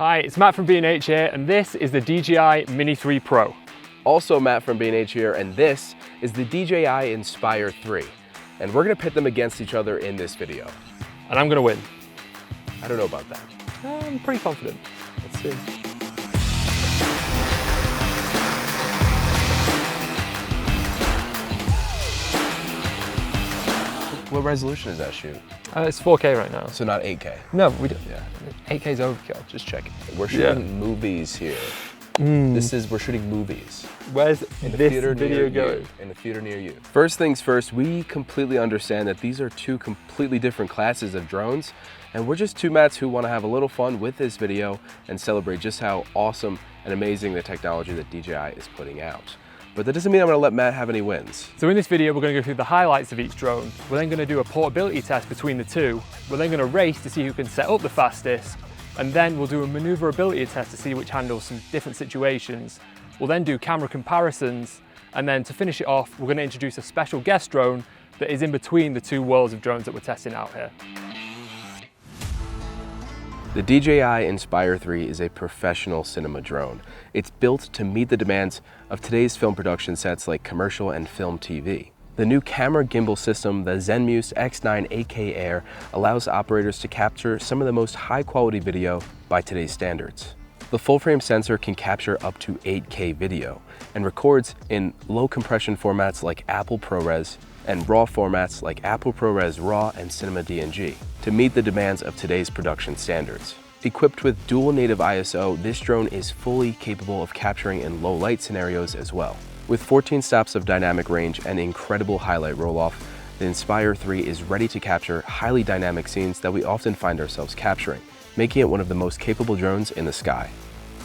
Hi, it's Matt from B&H here, and this is the DJI Mini 3 Pro. Also Matt from B&H here, and this is the DJI Inspire 3. And we're gonna pit them against each other in this video. And I'm gonna win. I don't know about that. I'm pretty confident. Let's see. What resolution is that shoot? It's 4K right now. So not 8K? No, we don't. Yeah. 8K's overkill. Just checking. We're shooting movies here. We're shooting movies. Where's in the this theater video going? In a theater near you. First things first, we completely understand that these are two completely different classes of drones, and we're just two Matts who want to have a little fun with this video and celebrate just how awesome and amazing the technology that DJI is putting out. But that doesn't mean I'm going to let Matt have any wins. So in this video, we're going to go through the highlights of each drone. We're then going to do a portability test between the two. We're then going to race to see who can set up the fastest. And then we'll do a maneuverability test to see which handles some different situations. We'll then do camera comparisons. And then to finish it off, we're going to introduce a special guest drone that is in between the two worlds of drones that we're testing out here. The DJI Inspire 3 is a professional cinema drone. It's built to meet the demands of today's film production sets like commercial and film TV. The new camera gimbal system, the Zenmuse X9 8K Air, allows operators to capture some of the most high-quality video by today's standards. The full-frame sensor can capture up to 8K video and records in low compression formats like Apple ProRes and RAW formats like Apple ProRes RAW and Cinema DNG to meet the demands of today's production standards. Equipped with dual native ISO, this drone is fully capable of capturing in low light scenarios as well. With 14 stops of dynamic range and incredible highlight roll-off, the Inspire 3 is ready to capture highly dynamic scenes that we often find ourselves capturing, making it one of the most capable drones in the sky.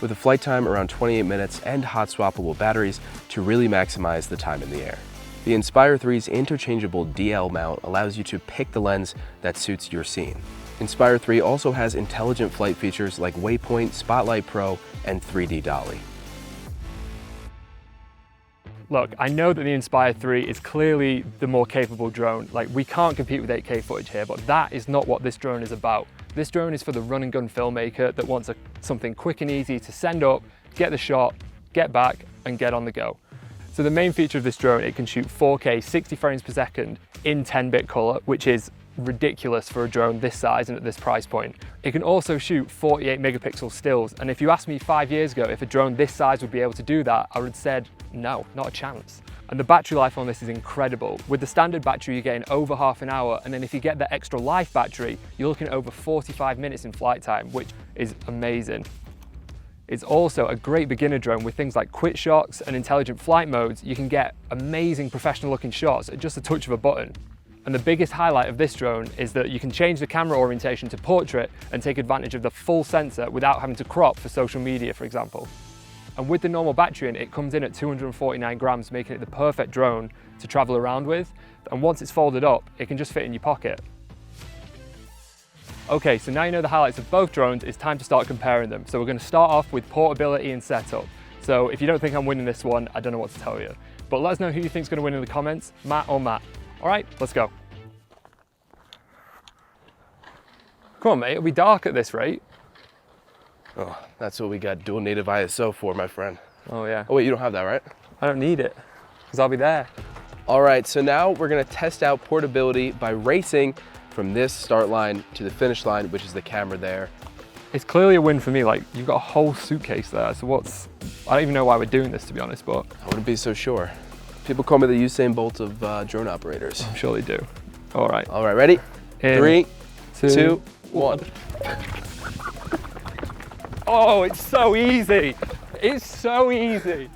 With a flight time around 28 minutes and hot swappable batteries to really maximize the time in the air. The Inspire 3's interchangeable DL mount allows you to pick the lens that suits your scene. Inspire 3 also has intelligent flight features like Waypoint, Spotlight Pro, and 3D Dolly. Look, I know that the Inspire 3 is clearly the more capable drone. Like, we can't compete with 8K footage here, but that is not what this drone is about. This drone is for the run and gun filmmaker that wants something quick and easy to send up, get the shot, get back, and get on the go. So the main feature of this drone, it can shoot 4K 60 frames per second in 10-bit color, which is ridiculous for a drone this size and at this price point. It can also shoot 48 megapixel stills, and if you asked me 5 years ago if a drone this size would be able to do that, I would have said no, not a chance. And the battery life on this is incredible. With the standard battery, you're getting over half an hour, and then if you get the extra life battery, you're looking at over 45 minutes in flight time, which is amazing. It's also a great beginner drone with things like quick shots and intelligent flight modes. You can get amazing professional looking shots at just a touch of a button. And the biggest highlight of this drone is that you can change the camera orientation to portrait and take advantage of the full sensor without having to crop for social media, for example. And with the normal battery in, it comes in at 249 grams, making it the perfect drone to travel around with. And once it's folded up, it can just fit in your pocket. Okay, so now you know the highlights of both drones, it's time to start comparing them. So we're going to start off with portability and setup. So if you don't think I'm winning this one, I don't know what to tell you. But let us know who you think is going to win in the comments, Matt or Matt. All right, let's go. Come on, mate, it'll be dark at this rate. Oh, that's what we got dual native ISO for, my friend. Oh yeah. Oh wait, you don't have that, right? I don't need it, because I'll be there. All right, so now we're gonna test out portability by racing from this start line to the finish line, which is the camera there. It's clearly a win for me. Like, you've got a whole suitcase there, so I don't even know why we're doing this, to be honest, but I wouldn't be so sure. People call me the Usain Bolt of drone operators. I'm sure they do. All right. All right, ready? In 3, 2, 1. Oh, it's so easy. It's so easy.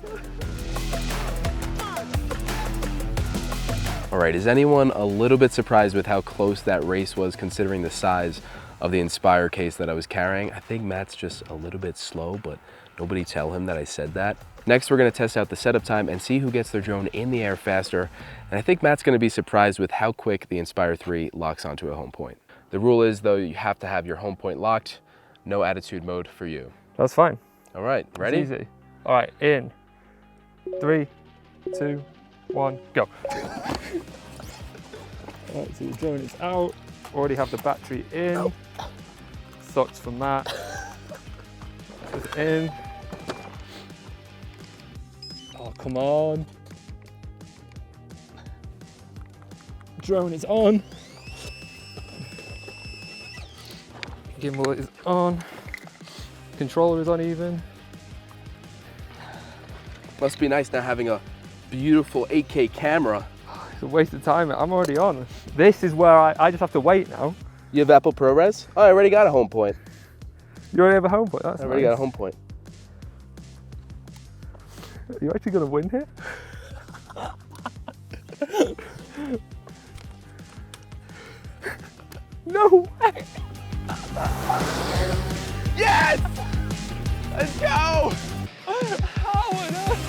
All right, is anyone a little bit surprised with how close that race was considering the size of the Inspire case that I was carrying? I think Matt's just a little bit slow, but nobody tell him that I said that. Next, we're gonna test out the setup time and see who gets their drone in the air faster. And I think Matt's gonna be surprised with how quick the Inspire 3 locks onto a home point. The rule is, though, you have to have your home point locked. No attitude mode for you. That's fine. All right, ready? It's easy. All right, in 3, 2, 1, go. All right, so the drone is out. Already have the battery in. Sucks for Matt. Just in. Oh, come on. Drone is on. Gimbal is on. Controller is on even. Must be nice now having a beautiful 8K camera. It's a waste of time. I'm already on. This is where I just have to wait now. You have Apple ProRes? Oh, I already got a home point. You already have a home point? That's I already got a home point. Are you actually going to win here? No way! Yes! Let's go! How on earth?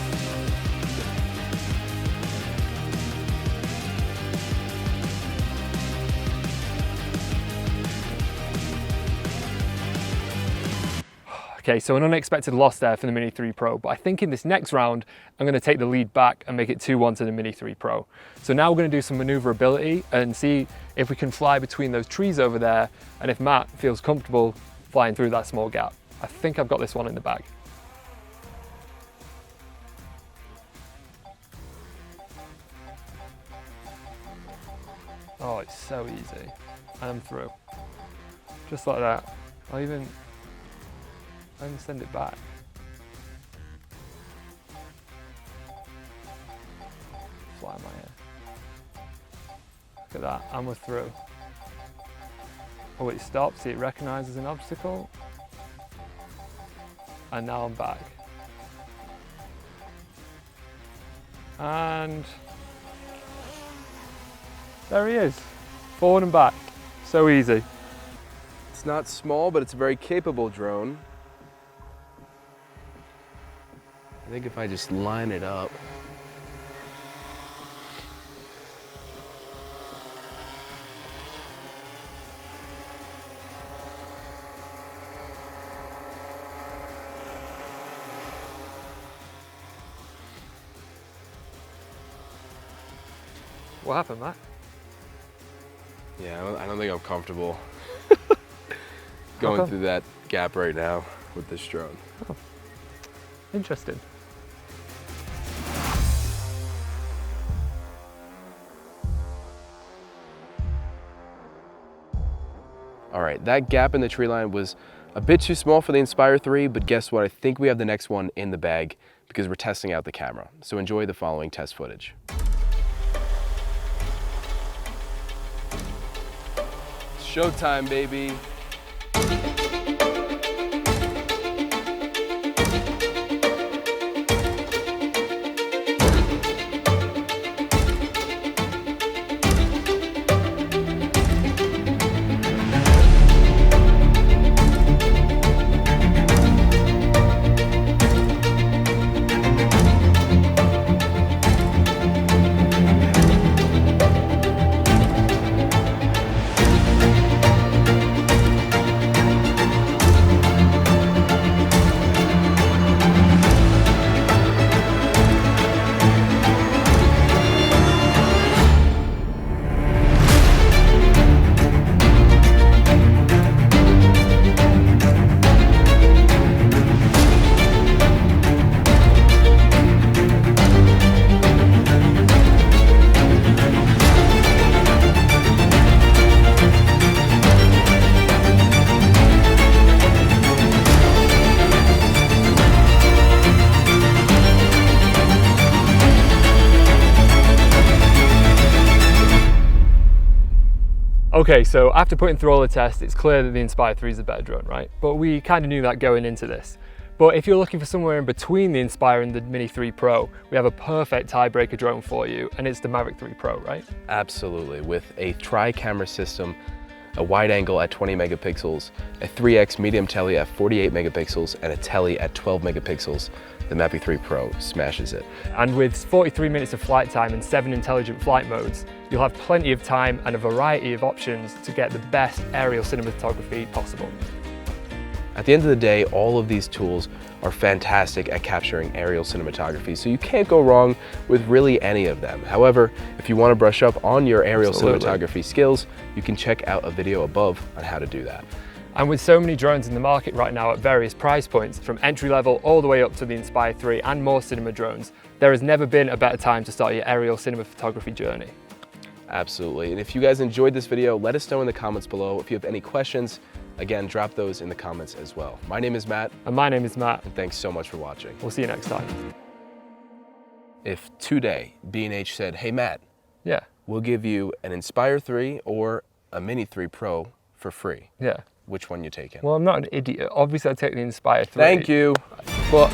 Okay, so an unexpected loss there for the Mini 3 Pro, but I think in this next round, I'm going to take the lead back and make it 2-1 to the Mini 3 Pro. So now we're going to do some maneuverability and see if we can fly between those trees over there, and if Matt feels comfortable flying through that small gap. I think I've got this one in the bag. Oh, it's so easy. And I'm through. Just like that. I'll even send it back. Fly my hair. Look at that, and we're through. Oh, it stops, it recognizes an obstacle. And now I'm back. And there he is, forward and back. So easy. It's not small, but it's a very capable drone. I think if I just line it up. What happened, Matt? Yeah, I don't think I'm comfortable going through that gap right now with this drone. Oh, interesting. All right, that gap in the tree line was a bit too small for the Inspire 3, but guess what? I think we have the next one in the bag because we're testing out the camera. So enjoy the following test footage. Showtime, baby. Okay, so after putting through all the tests, it's clear that the Inspire 3 is a better drone, right? But we kind of knew that going into this. But if you're looking for somewhere in between the Inspire and the Mini 3 Pro, we have a perfect tiebreaker drone for you, and it's the Mavic 3 Pro, right? Absolutely, with a tri-camera system, a wide angle at 20 megapixels, a 3x medium tele at 48 megapixels, and a tele at 12 megapixels, the Mavic 3 Pro smashes it. And with 43 minutes of flight time and 7 intelligent flight modes, you'll have plenty of time and a variety of options to get the best aerial cinematography possible. At the end of the day, all of these tools are fantastic at capturing aerial cinematography, so you can't go wrong with really any of them. However, if you want to brush up on your aerial cinematography skills, you can check out a video above on how to do that. And with so many drones in the market right now at various price points, from entry level all the way up to the Inspire 3 and more cinema drones, there has never been a better time to start your aerial cinema photography journey. Absolutely. And if you guys enjoyed this video, let us know in the comments below. If you have any questions, again, drop those in the comments as well. My name is Matt. And my name is Matt. And thanks so much for watching. We'll see you next time. If today B&H said, hey Matt, Yeah. we'll give you an Inspire 3 or a Mini 3 Pro for free. Yeah. Which one you taking? Well, I'm not an idiot. Obviously, I'd take the Inspire 3. Thank you. But